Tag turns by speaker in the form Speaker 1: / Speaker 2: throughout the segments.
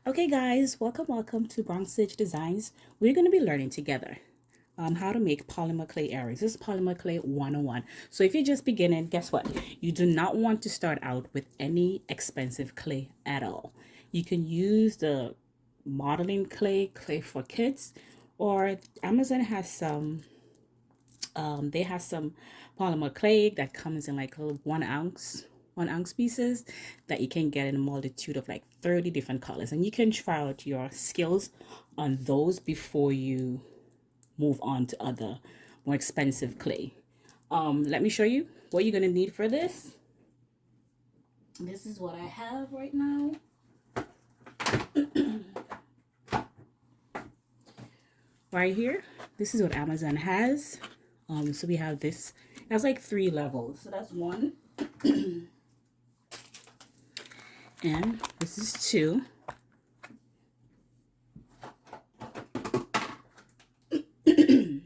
Speaker 1: Okay guys, welcome to Bronx Stitch Designs. We're going to be learning together how to make polymer clay earrings. This is polymer clay 101. So if you're just beginning, guess what? You do not want to start out with any expensive clay at all. You can use the modeling clay for kids, or Amazon has some they have some polymer clay that comes in like little 1 ounce pieces that you can get in a multitude of like 30 different colors, and you can try out your skills on those before you move on to other more expensive clay. Let me show you what you're gonna need for this. This is what I have right now. Right here, this is what Amazon has. So we have this. It has like 3 levels. So that's 1. And this is 2. And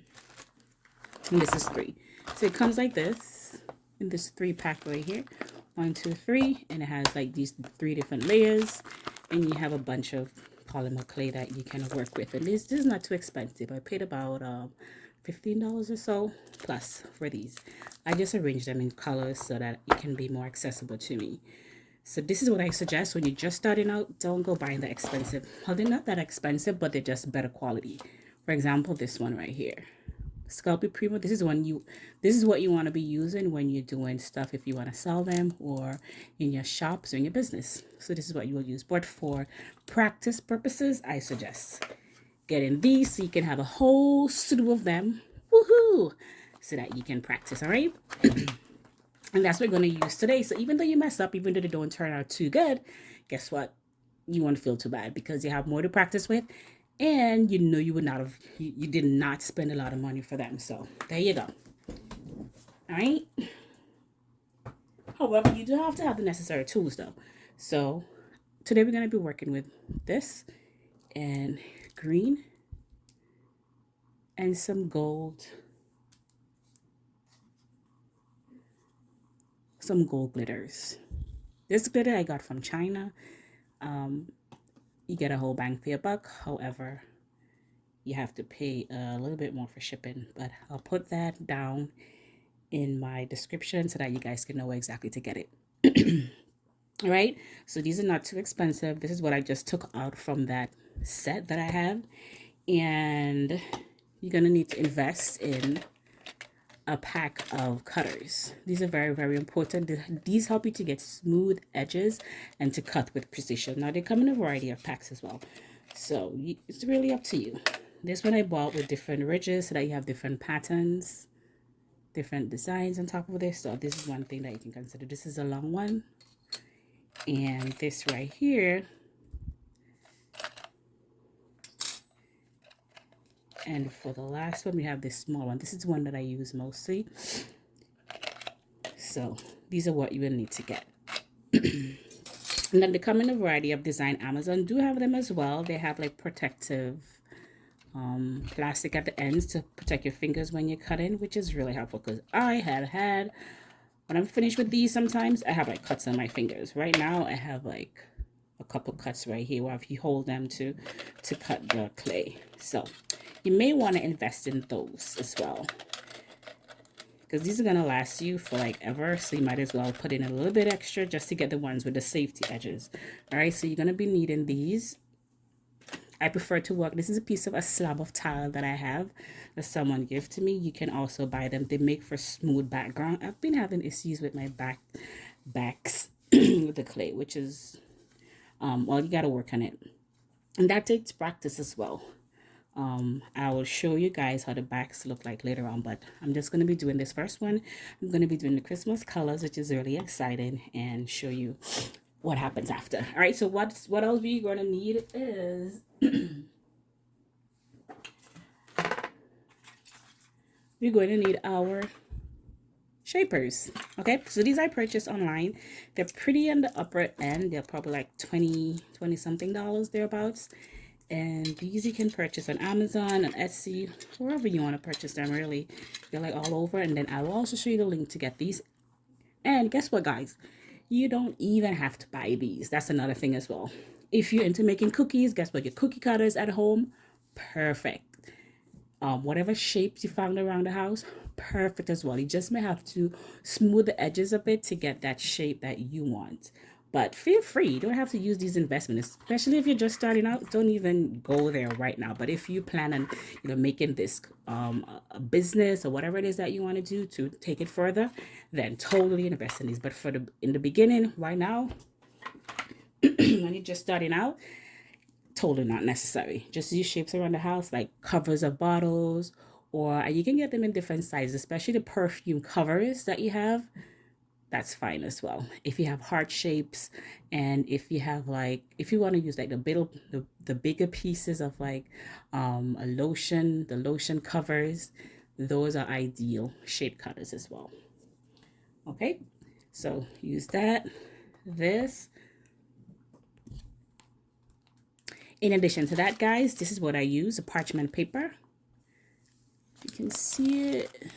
Speaker 1: this is 3. So it comes like this in this 3-pack right here. 1, 2, 3, and it has like these 3 different layers, and you have a bunch of polymer clay that you can work with. And this is not too expensive. I paid about $15 or so plus for these. I just arranged them in colors so that it can be more accessible to me. So this is what I suggest when you're just starting out. Don't go buying the expensive. Well, they're not that expensive, but they're just better quality. For example, this one right here, Sculpey Primo. This is what you want to be using when you're doing stuff, if you want to sell them or in your shops or in your business. So this is what you will use. But for practice purposes, I suggest getting these so you can have a whole slew of them. Woohoo! So that you can practice, all right? And that's what we're going to use today. So even though you mess up, even though they don't turn out too good, guess what? You won't feel too bad because you have more to practice with. And you know you would not have, you did not spend a lot of money for them. So there you go. All right. However, you do have to have the necessary tools though. So today we're going to be working with this and green and some gold. Some gold glitters. This glitter I got from China. You get a whole bang for your buck. However, you have to pay a little bit more for shipping, but I'll put that down in my description so that you guys can know where exactly to get it. All right, so these are not too expensive. This is what I just took out from that set that I have, and you're gonna need to invest in a pack of cutters. These are very, very important. These help you to get smooth edges and to cut with precision. Now they come in a variety of packs as well, so it's really up to you. This one I bought with different ridges so that you have different patterns, different designs on top of this. So this is one thing that you can consider. This is a long one, and this right here, and for the last one we have this small one. This is the one that I use mostly. So these are what you will need to get. And then they come in a variety of design. Amazon do have them as well. They have like protective plastic at the ends to protect your fingers when you're cutting, which is really helpful because I had when I'm finished with these, sometimes I have like cuts on my fingers. Right now I have like a couple cuts right here where if you hold them to cut the clay. So you may want to invest in those as well, because these are going to last you for like ever. So you might as well put in a little bit extra just to get the ones with the safety edges. All right, so you're going to be needing these. I prefer to work. This is a slab of tile that I have that someone gave to me. You can also buy them. They make for smooth background. I've been having issues with my backs with the clay, which is well, you got to work on it, and that takes practice as well. I will show you guys how the backs look like later on, but I'm just going to be doing this first one. I'm going to be doing the Christmas colors, which is really exciting, and show you what happens after. All right, so what else we're going to need is we're going to need our shapers. Okay, so these I purchased online. They're pretty on the upper end. They're probably like 20 something dollars thereabouts. And these you can purchase on Amazon, on Etsy, wherever you want to purchase them, really. They're like all over. And then I will also show you the link to get these. And guess what, guys? You don't even have to buy these. That's another thing as well. If you're into making cookies, guess what? Your cookie cutters at home, perfect. Whatever shapes you found around the house, perfect as well. You just may have to smooth the edges a bit to get that shape that you want. But feel free, you don't have to use these investments, especially if you're just starting out. Don't even go there right now. But if you plan on, making this a business or whatever it is that you want to do to take it further, then totally invest in these. But in the beginning, right now, when you're just starting out, totally not necessary. Just use shapes around the house, like covers of bottles, or you can get them in different sizes, especially the perfume covers that you have. That's fine as well. If you have heart shapes, and if you have if you want to use like the bigger pieces of like a lotion, the lotion covers, those are ideal shape cutters as well. Okay, so use that. This. In addition to that, guys, this is what I use, a parchment paper. You can see it.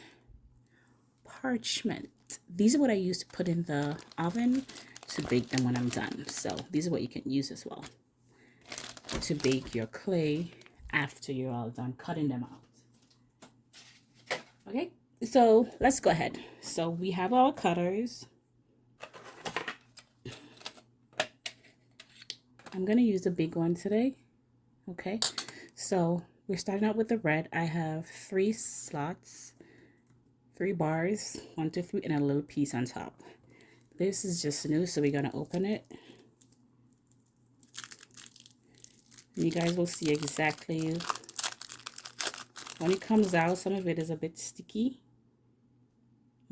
Speaker 1: Parchment. These are what I use to put in the oven to bake them when I'm done. So these are what you can use as well to bake your clay after you're all done cutting them out. Okay, so let's go ahead. So we have our cutters. I'm going to use a big one today. Okay, so we're starting out with the red. I have 3 slots, 3 bars, 1, 2, 3, and a little piece on top. This is just new, so we're going to open it. And you guys will see exactly when it comes out. Some of it is a bit sticky.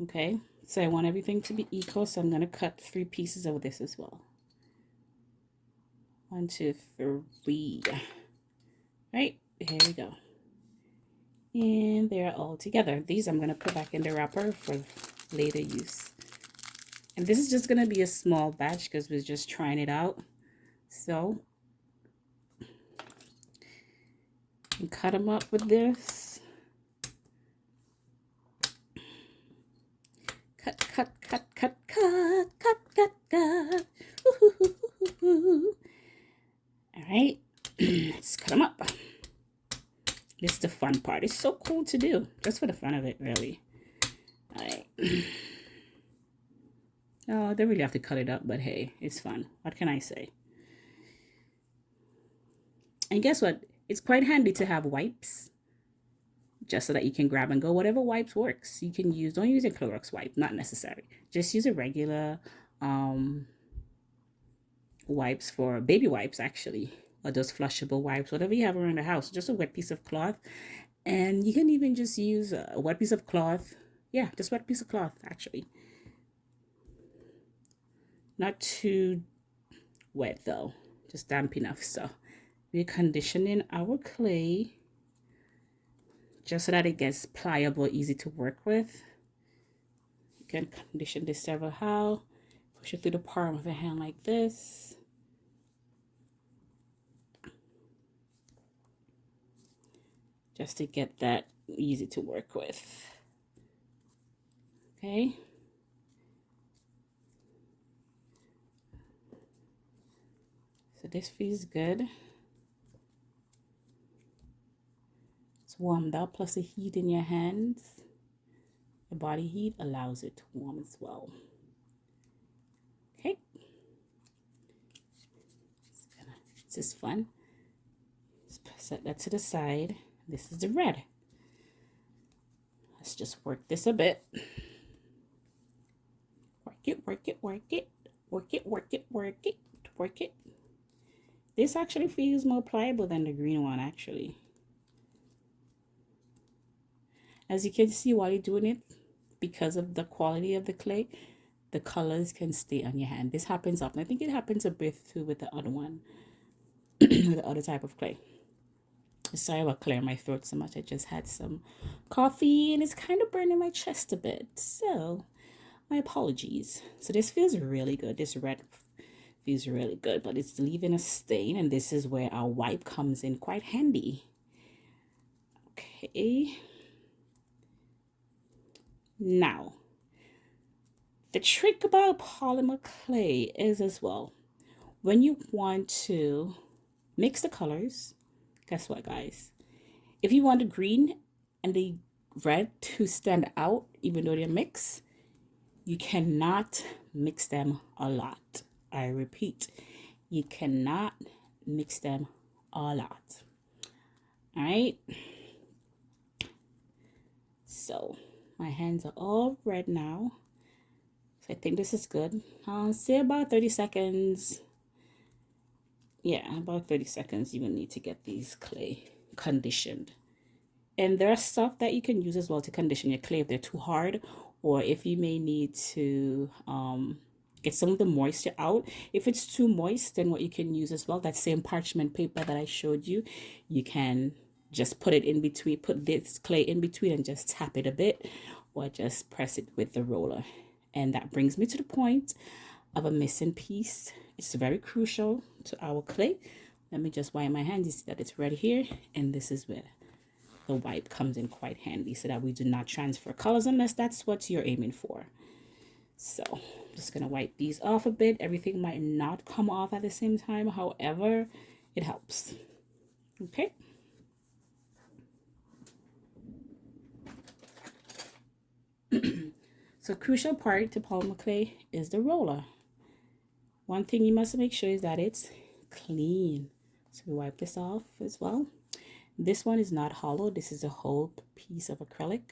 Speaker 1: Okay, so I want everything to be equal, so I'm going to cut 3 pieces of this as well. 1, 2, 3. Right, here we go. And they're all together. These I'm going to put back in the wrapper for later use. And this is just going to be a small batch because we're just trying it out. So you cut them up with this. Cut, cut, cut, cut, cut, cut, cut, cut. All right, let's cut them up. This is the fun part. It's so cool to do, just for the fun of it, really. All right. Oh, they really have to cut it up, but hey, it's fun. What can I say? And guess what? It's quite handy to have wipes, just so that you can grab and go. Whatever wipes works. You can use, don't use a Clorox wipe, not necessary. Just use a regular wipes for baby wipes, actually. Or those flushable wipes, whatever you have around the house, just a wet piece of cloth. And you can even just use a wet piece of cloth. Yeah, just wet piece of cloth, actually. Not too wet though, just damp enough. So we're conditioning our clay just so that it gets pliable, easy to work with. You can condition this several how. Push it through the palm of the hand like this. Just to get that easy to work with. Okay. So this feels good. It's warmed up, plus the heat in your hands. The body heat allows it to warm as well. Okay. This is fun. Let's set that to the side. This is the red. Let's just work this a bit. Work it, work it, work it, work it, work it, work it, work it. This actually feels more pliable than the green one, actually. As you can see while you're doing it, because of the quality of the clay, the colors can stay on your hand. This happens often. I think it happens a bit too with the other one, with the other type of clay. Sorry about clearing my throat so much. I just had some coffee and it's kind of burning my chest a bit. So my apologies. So this feels really good. This red feels really good, but it's leaving a stain, and this is where our wipe comes in quite handy. Okay. Now, the trick about polymer clay is as well, when you want to mix the colors, guess what, guys? If you want the green and the red to stand out, even though they're mixed, you cannot mix them a lot. I repeat, you cannot mix them a lot. All right. So my hands are all red now. So I think this is good. I'll say about 30 seconds. Yeah, about 30 seconds you will need to get these clay conditioned. And there are stuff that you can use as well to condition your clay if they're too hard, or if you may need to get some of the moisture out. If it's too moist, then what you can use as well, that same parchment paper that I showed you, you can just put it in between, put this clay in between and just tap it a bit, or just press it with the roller. And that brings me to the point of a missing piece. It's very crucial to our clay. Let me just wipe my hands. You see that it's red here, and this is where the wipe comes in quite handy, so that we do not transfer colors unless that's what you're aiming for. So I'm just gonna wipe these off a bit. Everything might not come off at the same time, however, it helps. Okay. So crucial part to polymer clay is the roller. One thing you must make sure is that it's clean. So we wipe this off as well. This one is not hollow. This is a whole piece of acrylic.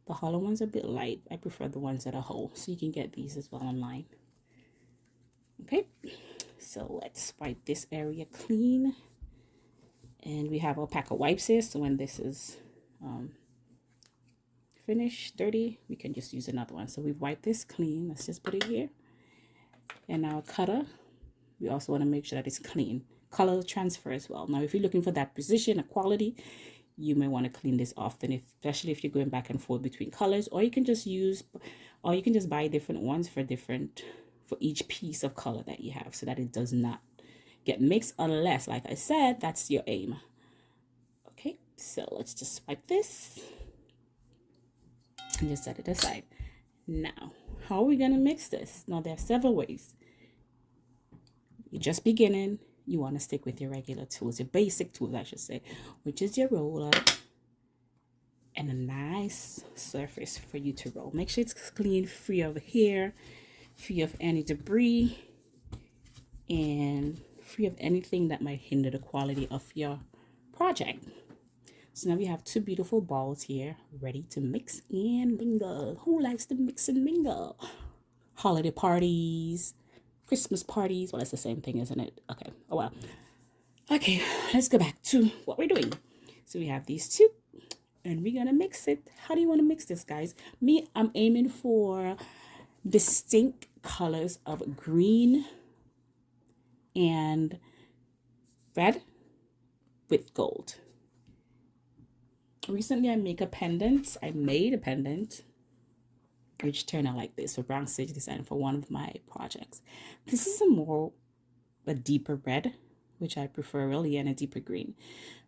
Speaker 1: The hollow ones are a bit light. I prefer the ones that are whole. So you can get these as well online. Okay, so let's wipe this area clean. And we have alpaca wipes here. So when this is finished, dirty, we can just use another one. So we've wiped this clean. Let's just put it here. And our cutter, we also want to make sure that it's clean. Color transfer as well. Now, if you're looking for that precision, a quality, you may want to clean this often, especially if you're going back and forth between colors, or you can just buy different ones for each piece of color that you have, so that it does not get mixed unless, like I said, that's your aim. Okay, so let's just wipe this and just set it aside. Now, how are we going to mix this? Now, there are several ways. You're just beginning. You want to stick with your regular tools, your basic tools, I should say, which is your roller and a nice surface for you to roll. Make sure it's clean, free of hair, free of any debris, and free of anything that might hinder the quality of your project. So now we have two beautiful balls here ready to mix and mingle. Who likes to mix and mingle? Holiday parties, Christmas parties. Well, it's the same thing, isn't it? Okay. Oh, well. Okay, let's go back to what we're doing. So we have these two, and we're going to mix it. How do you want to mix this, guys? Me, I'm aiming for distinct colors of green and red with gold. Recently, I made a pendant, which turned out like this for Brown Sage Design for one of my projects. This is a deeper red, which I prefer really, and a deeper green,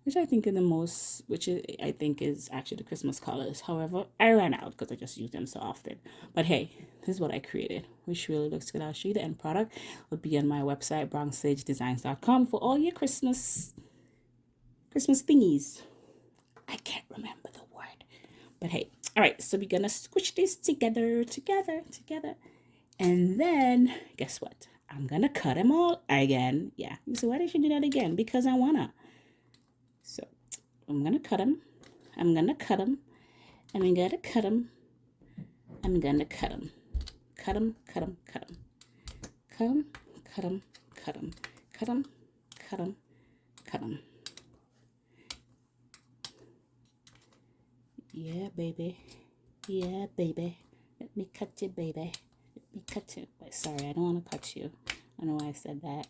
Speaker 1: which I think I think is actually the Christmas colors. However, I ran out because I just use them so often. But hey, this is what I created, which really looks good. I'll show you the end product. It'll be on my website, brownsagedesigns.com, for all your Christmas thingies. I can't remember the word, but hey. All right, so we're gonna squish this together, and then guess what? I'm gonna cut them all again. Yeah, so why did you do that again? Because I wanna. So I'm gonna cut them. I'm gonna cut them. And I'm gonna cut them. I'm gonna cut them. Cut them. Cut them. Cut them. Cut them. Cut them. Cut them. Cut them. Cut them. Cut them. Yeah, baby. Yeah, baby. Let me cut you, baby. Let me cut you. Sorry, I don't want to cut you. I don't know why I said that.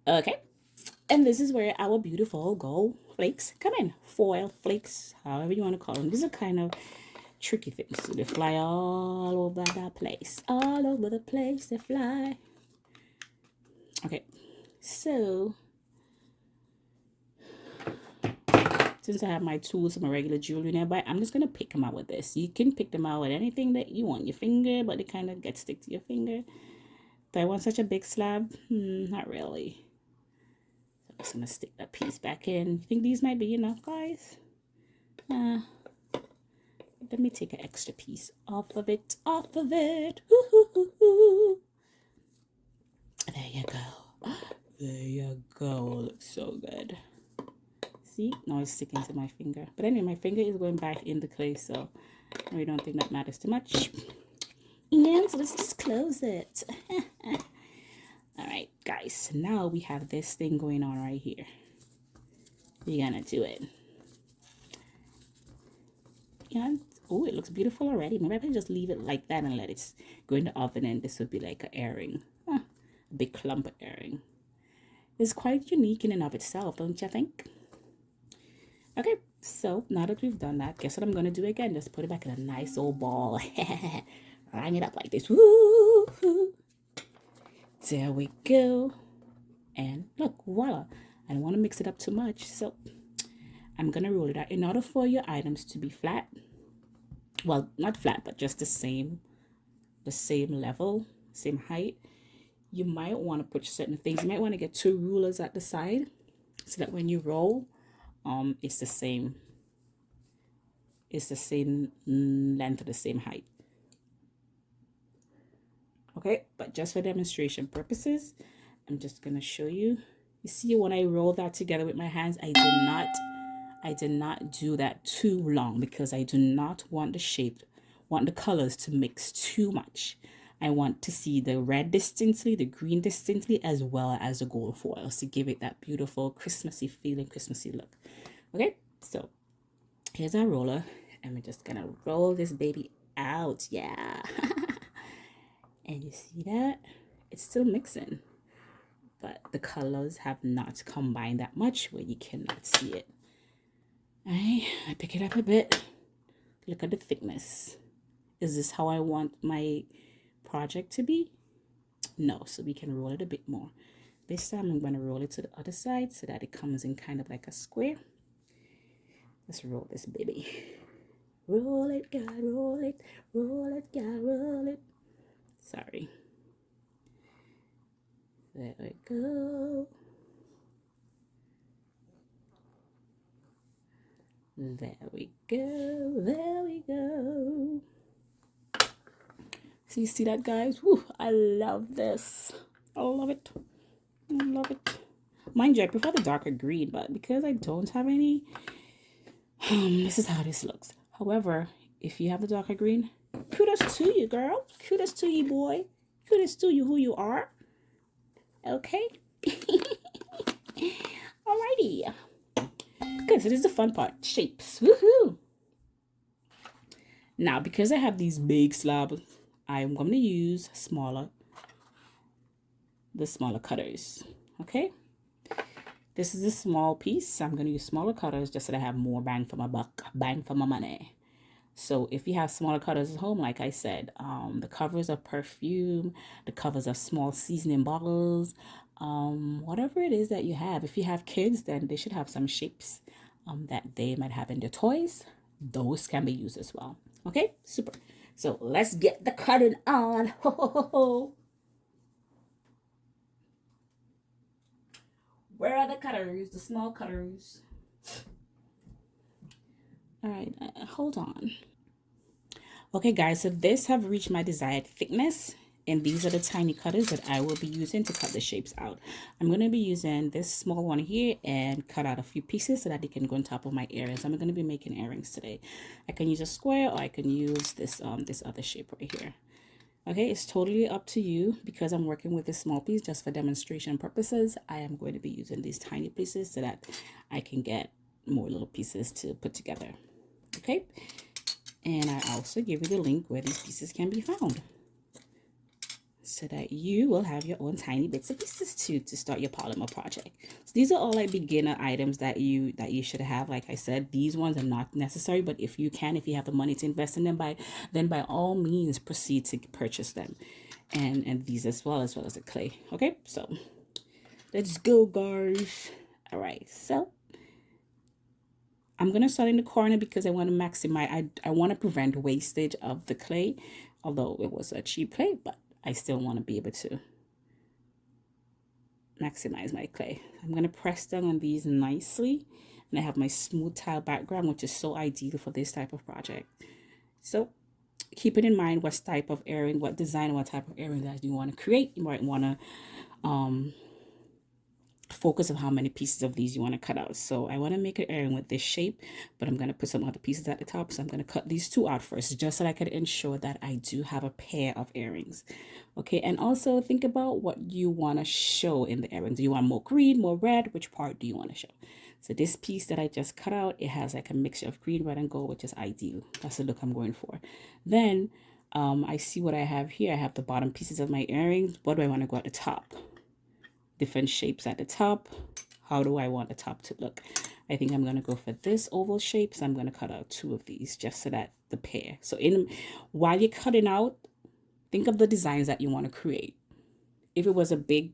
Speaker 1: Okay. And this is where our beautiful gold flakes come in. Foil flakes, however you want to call them. These are kind of tricky things. So they fly all over the place. All over the place they fly. Okay. So since I have my tools and my regular jewelry nearby, I'm just going to pick them out with this. You can pick them out with anything that you want. Your finger, but it kind of gets stick to your finger. Do I want such a big slab? Not really. So I'm just going to stick that piece back in. You think these might be enough, guys? Let me take an extra piece off of it. Ooh. There you go. There you go. Looks so good. See? Now it's sticking to my finger. But anyway, my finger is going back in the clay, so I really don't think that matters too much. And so let's just close it. All right, guys. Now we have this thing going on right here. We're gonna do it. And oh, it looks beautiful already. Maybe I can just leave it like that and let it go in the oven, and this would be like an earring. A big clump of earring. It's quite unique in and of itself, don't you think? Okay, so now that we've done that, guess what I'm going to do again? Just put it back in a nice old ball. Line it up like this. Woo! There we go. And look, voila. I don't want to mix it up too much, so I'm going to roll it out. In order for your items to be flat, well, not flat, but just the same level, same height, you might want to put certain things. You might want to get 2 rulers at the side so that when you roll, it's the same length or the same height. Okay, but just for demonstration purposes, I'm just gonna show you. You see, when I roll that together with my hands, I did not do that too long because I do not want the colors to mix too much. I want to see the red distinctly, the green distinctly, as well as the gold foils to give it that beautiful Christmassy feeling, Christmassy look. Okay, so here's our roller, and we're just gonna roll this baby out. Yeah. And you see that? It's still mixing, but the colors have not combined that much where you cannot see it. All right, I pick it up a bit. Look at the thickness. Is this how I want my project to be? No, so we can roll it a bit more. This time I'm going to roll it to the other side so that it comes in kind of like a square. Let's roll this baby. Roll it, God, roll it. Roll it, God, roll it. Sorry. There we go. There we go. There we go. So you see that, guys? Woo, I love this. I love it. I love it. Mind you, I prefer the darker green, but because I don't have any, this is how this looks. However, if you have the darker green, kudos to you, girl. Kudos to you, boy. Kudos to you, who you are. Okay. Alrighty. Good, so this is the fun part. Shapes. Woohoo! Now, because I have these big slabs, I'm going to use the smaller cutters. Okay? This is a small piece. I'm going to use smaller cutters just so that I have more bang for my buck, bang for my money. So if you have smaller cutters at home, like I said, the covers of perfume, the covers of small seasoning bottles, whatever it is that you have. If you have kids, then they should have some shapes that they might have in their toys. Those can be used as well. Okay, super. So let's get the cutting on. Ho, ho, ho, ho. Where are the cutters? The small cutters. All right, hold on. Okay, guys, so this have reached my desired thickness, and these are the tiny cutters that I will be using to cut the shapes out. I'm going to be using this small one here and cut out a few pieces so that they can go on top of my earrings. I'm going to be making earrings today. I can use a square or I can use this this other shape right here. Okay, it's totally up to you. Because I'm working with this small piece just for demonstration purposes, I am going to be using these tiny pieces so that I can get more little pieces to put together. Okay, and I also give you the link where these pieces can be found so that you will have your own tiny bits of pieces to start your polymer project. So these are all like beginner items that you should have. Like I said, these ones are not necessary, but if you have the money to invest in them, then by all means proceed to purchase them, and these as well as the clay. Okay, so let's go, guys. All right, so I'm going to start in the corner because I want to maximize, I want to prevent wastage of the clay, although it was a cheap clay, but I still want to be able to maximize my clay. I'm going to press down on these nicely, and I have my smooth tile background, which is so ideal for this type of project. So keeping in mind what type of earring, what design, what type of earring that you want to create, you might want to focus on how many pieces of these you want to cut out. So I want to make an earring with this shape, but I'm going to put some other pieces at the top. So I'm going to cut these two out first, just so that I can ensure that I do have a pair of earrings. Okay, and also think about what you want to show in the earrings. Do you want more green, more red? Which part do you want to show? So this piece that I just cut out, it has like a mixture of green, red, and gold, which is ideal. That's the look I'm going for. Then I see what I have here. I have the bottom pieces of my earrings. What do I want to go at the top? Different shapes at the top. How do I want the top to look? I think I'm going to go for this oval shape. So I'm going to cut out two of these just so that the pair. So while you're cutting out, think of the designs that you want to create. If it was a big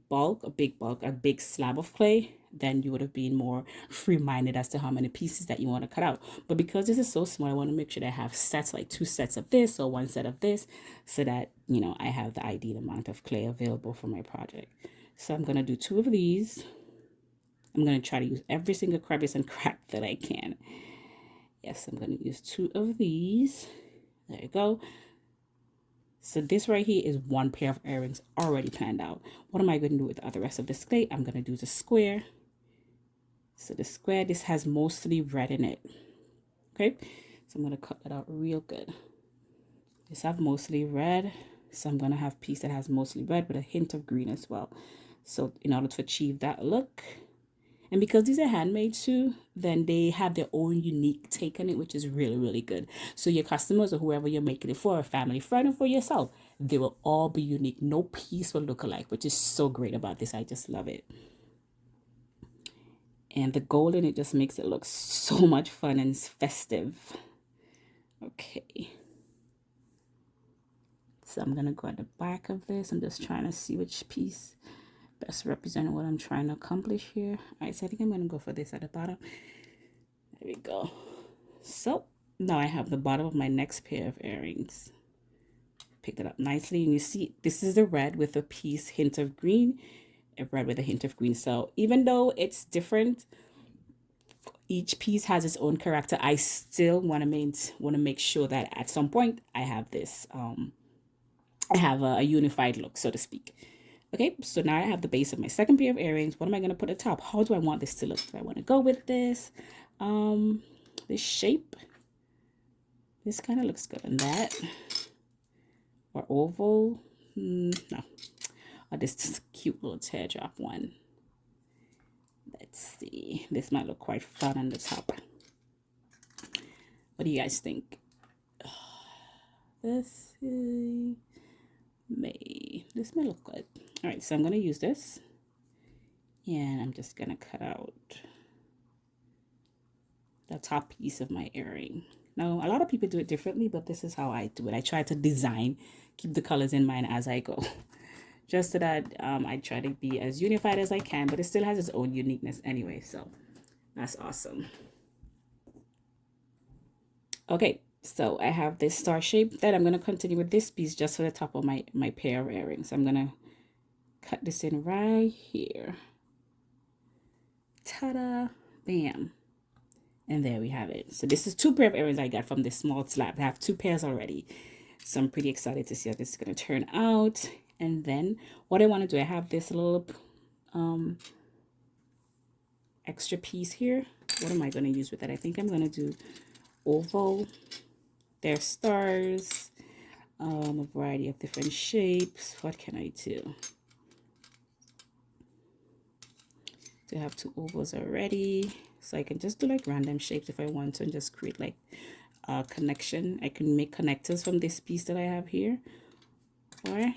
Speaker 1: slab of clay, then you would have been more free-minded as to how many pieces that you want to cut out. But because this is so small, I want to make sure that I have sets, like 2 sets of this or 1 set of this, so that, you know, I have the ideal amount of clay available for my project. So I'm going to do 2 of these. I'm going to try to use every single crevice and crack that I can. Yes, I'm going to use 2 of these. There you go. So this right here is 1 pair of earrings already planned out. What am I going to do with the rest of this clay? I'm going to do the square. So the square, this has mostly red in it. Okay, so I'm going to cut that out real good. This have mostly red. So I'm going to have a piece that has mostly red with a hint of green as well. So in order to achieve that look, and because these are handmade too, then they have their own unique take on it, which is really, really good. So your customers or whoever you're making it for, a family friend or for yourself, they will all be unique. No piece will look alike, which is so great about this. I just love it. And the gold in it just makes it look so much fun and festive. Okay. So I'm going to go at the back of this. I'm just trying to see which piece best represent what I'm trying to accomplish here. All right, so I think I'm going to go for this at the bottom. There we go. So now I have the bottom of my next pair of earrings. Picked it up nicely, and you see this is the red with a piece hint of green, a red with a hint of green. So even though it's different, each piece has its own character. I still want to make sure that at some point I have this I have a unified look, so to speak. Okay, so now I have the base of my second pair of earrings. What am I going to put at the top? How do I want this to look? Do I want to go with this this shape? This kind of looks good on that. Or oval? No. Or this cute little teardrop one. Let's see. This might look quite fun on the top. What do you guys think? This might look good. All right, so I'm going to use this. And I'm just going to cut out the top piece of my earring. Now, a lot of people do it differently, but this is how I do it. I try to design, keep the colors in mind as I go. Just so that I try to be as unified as I can, but it still has its own uniqueness anyway. So that's awesome. Okay, so I have this star shape. Then I'm going to continue with this piece just for the top of my pair of earrings. I'm going to cut this in right here. Ta-da! Bam! And there we have it. So this is 2 pair of earrings I got from this small slab. I have 2 pairs already. So I'm pretty excited to see how this is going to turn out. And then what I want to do, I have this little extra piece here. What am I going to use with that? I think I'm going to do oval. There's stars, a variety of different shapes. What can I do? I have 2 ovals already. So I can just do like random shapes if I want to and just create like a connection. I can make connectors from this piece that I have here. Or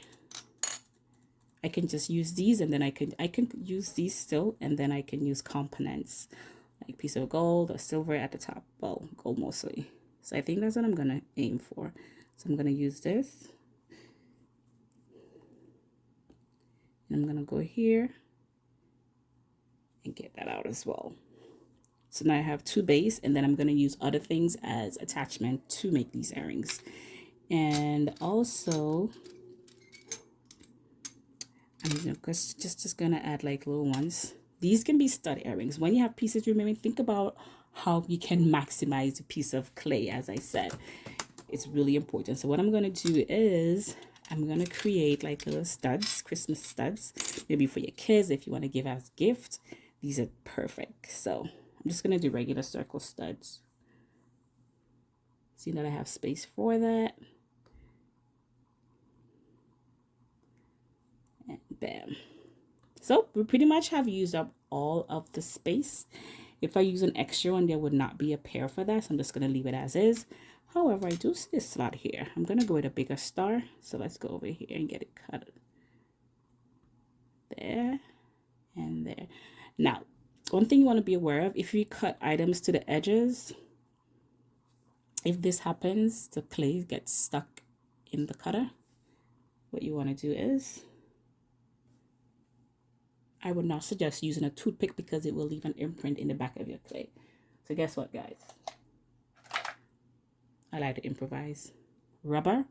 Speaker 1: I can just use these, and then I can use these still, and then I can use components like piece of gold or silver at the top. Well, gold mostly. So I think that's what I'm gonna aim for. So I'm gonna use this. And I'm gonna go here and get that out as well. So now I have 2 base, and then I'm going to use other things as attachment to make these earrings. And also, I'm just gonna add like little ones. These can be stud earrings. When you have pieces remaining, think about how you can maximize a piece of clay. As I said, it's really important. So what I'm gonna do is I'm gonna create like little studs, Christmas studs, maybe for your kids if you want to give as gift. These are perfect. So I'm just gonna do regular circle studs. See that I have space for that. And bam. So we pretty much have used up all of the space. If I use an extra one, there would not be a pair for that. So I'm just going to leave it as is. However, I do see a slot here. I'm going to go with a bigger star. So let's go over here and get it cut. There and there. Now, one thing you want to be aware of, if you cut items to the edges, if this happens, the clay gets stuck in the cutter. What you want to do is, I would not suggest using a toothpick because it will leave an imprint in the back of your clay. So guess what, guys? I like to improvise. Rubber.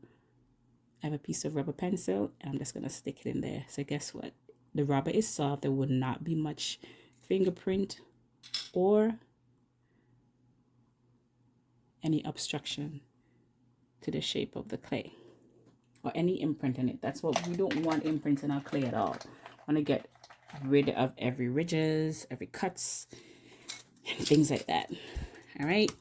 Speaker 1: I have a piece of rubber pencil and I'm just going to stick it in there. So guess what? The rubber is soft. There would not be much fingerprint or any obstruction to the shape of the clay or any imprint in it. That's what we don't want, imprints in our clay at all. I want to get rid of every ridges, every cuts, and things like that. All right.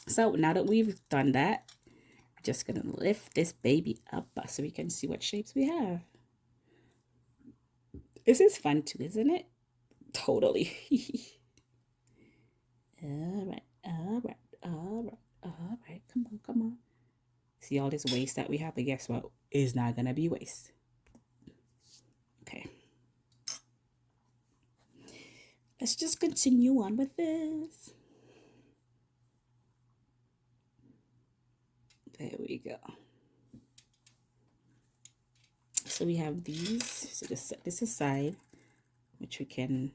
Speaker 1: So now that we've done that, we're just gonna lift this baby up so we can see what shapes we have. This is fun too, isn't it? Totally. All right, all right, all right, all right. Come on, come on. See all this waste that we have, but guess what? It's not gonna be waste. Okay. Let's just continue on with this. There we go. So we have these. So just set this aside, which we can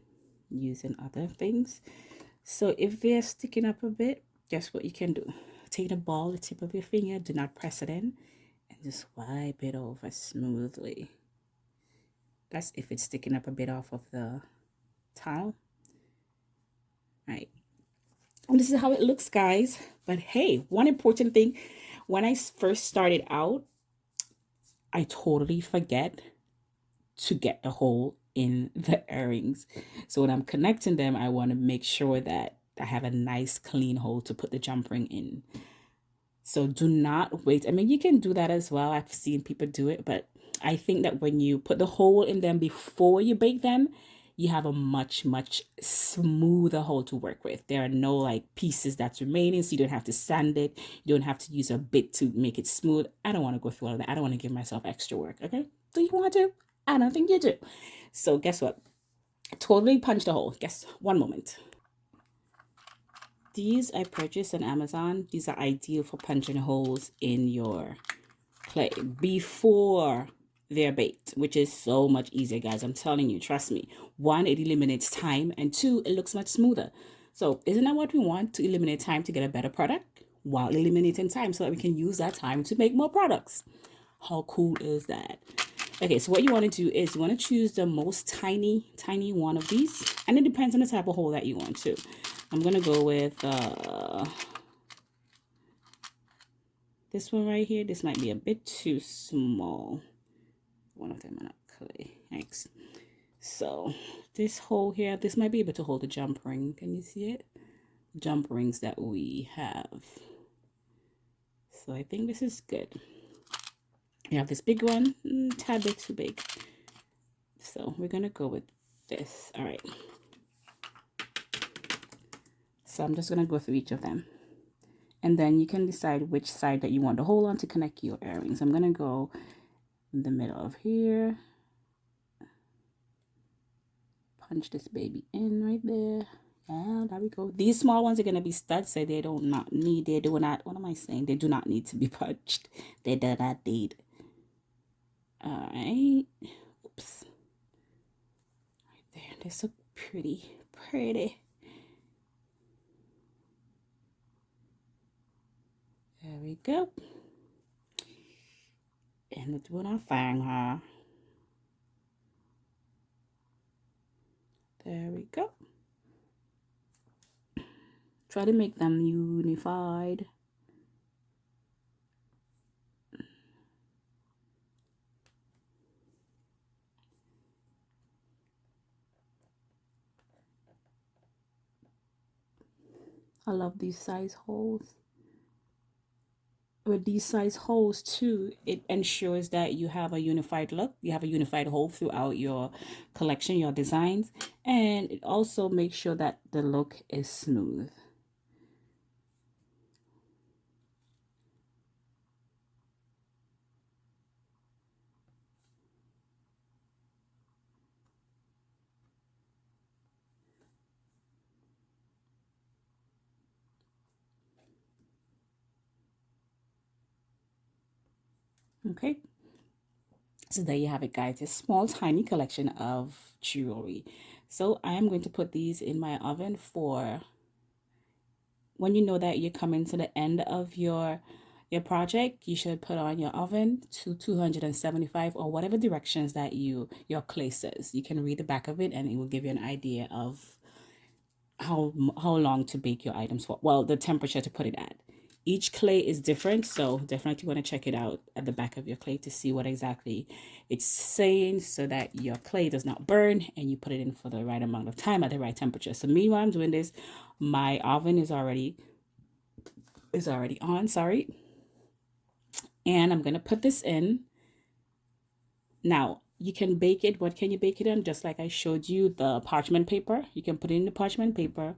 Speaker 1: use in other things. So if they're sticking up a bit, guess what you can do? Take the ball, the tip of your finger, do not press it in, and just wipe it over smoothly. That's if it's sticking up a bit off of the towel. Right. And this is how it looks, guys. But hey, one important thing, when I first started out, I totally forget to get the hole in the earrings. So when I'm connecting them, I want to make sure that I have a nice clean hole to put the jump ring in. So do not wait. I mean, you can do that as well. I've seen people do it, but I think that when you put the hole in them before you bake them, you have a much smoother hole to work with. There are no like pieces that's remaining, so you don't have to sand it. You don't have to use a bit to make it smooth. I don't want to go through all of that. I don't want to give myself extra work, okay? Do you want to? I don't think you do. So guess what? Totally punch the hole. Guess, one moment. These I purchased on Amazon. These are ideal for punching holes in your clay before they're baked, which is so much easier, guys. I'm telling you, trust me. One, it eliminates time, and two, it looks much smoother. So isn't that what we want? To eliminate time to get a better product while eliminating time so that we can use that time to make more products. How cool is that? Okay, so what you want to do is you want to choose the most tiny one of these, and it depends on the type of hole that you want to. I'm gonna go with this one right here. This might be a bit too small. One of them are not clay. Thanks. So this hole here, this might be able to hold the jump ring. Can you see it? Jump rings that we have. So I think this is good. We have this big one, tad bit too big. So we're gonna go with this. All right. So I'm just gonna go through each of them. And then you can decide which side that you want to hold on to connect your earrings. I'm gonna go in the middle of here. Punch this baby in right there. And there we go. These small ones are gonna be studs, so they do not need, they do not, what am I saying? They do not need to be punched. They do not need. All right. Oops. Right there. They're so pretty. Pretty. go. And we're doing our fang her. There we go. Try to make them unified. I love these size holes. With these size holes too, it ensures that you have a unified look. You have a unified hole throughout your collection, your designs, and it also makes sure that the look is smooth. Okay, so there you have it, guys. A small tiny collection of jewelry. So I am going to put these in my oven for when you know that you're coming to the end of your project. You should put on your oven to 275 or whatever directions that your clay says. You can read the back of it and it will give you an idea of how long to bake your items for. Well, the temperature to put it at. Each clay is different, so definitely want to check it out at the back of your clay to see what exactly it's saying so that your clay does not burn and you put it in for the right amount of time at the right temperature. So meanwhile I'm doing this, my oven is already on, sorry. And I'm going to put this in. Now, you can bake it. What can you bake it in? Just like I showed you, the parchment paper. You can put it in the parchment paper.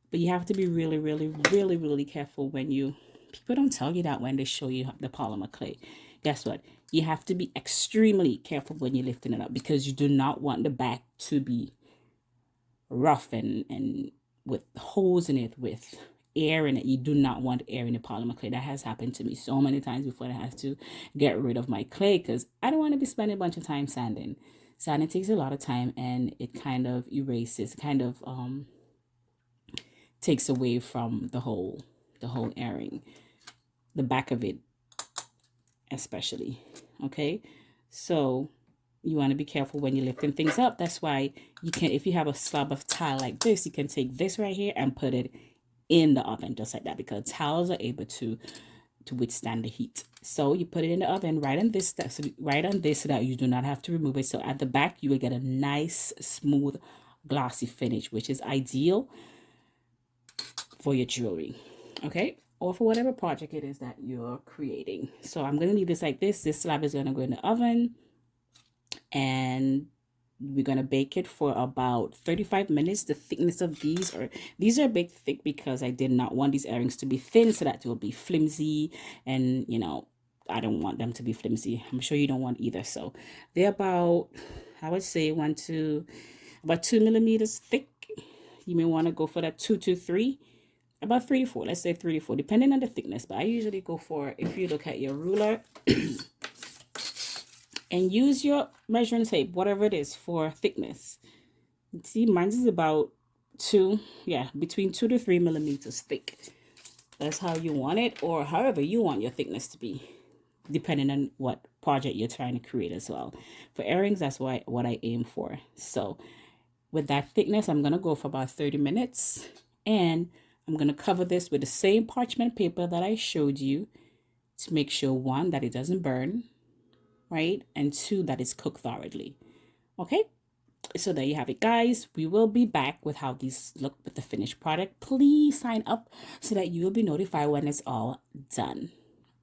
Speaker 1: But you have to be really, really, really, really careful when people don't tell you that when they show you the polymer clay. Guess what? You have to be extremely careful when you're lifting it up because you do not want the back to be rough and with holes in it, with air in it. You do not want air in the polymer clay. That has happened to me so many times before I had to get rid of my clay because I don't want to be spending a bunch of time sanding. Sanding takes a lot of time and it kind of erases, takes away from the whole airing, the back of it especially. Okay, so you want to be careful when you're lifting things up. That's why you can, if you have a slab of tile like this, you can take this right here and put it in the oven just like that, because tiles are able to withstand the heat. So you put it in the oven right on this so that you do not have to remove it. So at the back you will get a nice smooth glossy finish, which is ideal for your jewelry, okay, or for whatever project it is that you're creating. So I'm going to leave this like this. This slab is going to go in the oven and we're going to bake it for about 35 minutes. The thickness of these are a bit thick because I did not want these earrings to be thin so that they will be flimsy, and you know, I don't want them to be flimsy. I'm sure you don't want either. So they're about, I would say, about 2 millimeters thick. You may want to go for that 2 to 3, about 3 to 4, let's say 3 to 4, depending on the thickness. But I usually go for, if you look at your ruler and use your measuring tape, whatever it is for thickness. See, mine is about between 2 to 3 millimeters thick. That's how you want it, or however you want your thickness to be, depending on what project you're trying to create as well. For earrings, that's what I aim for. So with that thickness, I'm going to go for about 30 minutes. And I'm going to cover this with the same parchment paper that I showed you to make sure, 1, that it doesn't burn, right? And 2, that it's cooked thoroughly. Okay? So there you have it, guys. We will be back with how these look with the finished product. Please sign up so that you will be notified when it's all done.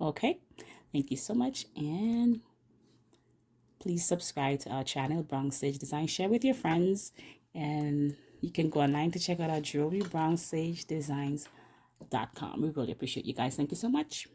Speaker 1: Okay? Thank you so much. And please subscribe to our channel, Bronx Sage Design. Share with your friends. And you can go online to check out our jewelry, bronxsagedesigns.com. We really appreciate you guys. Thank you so much.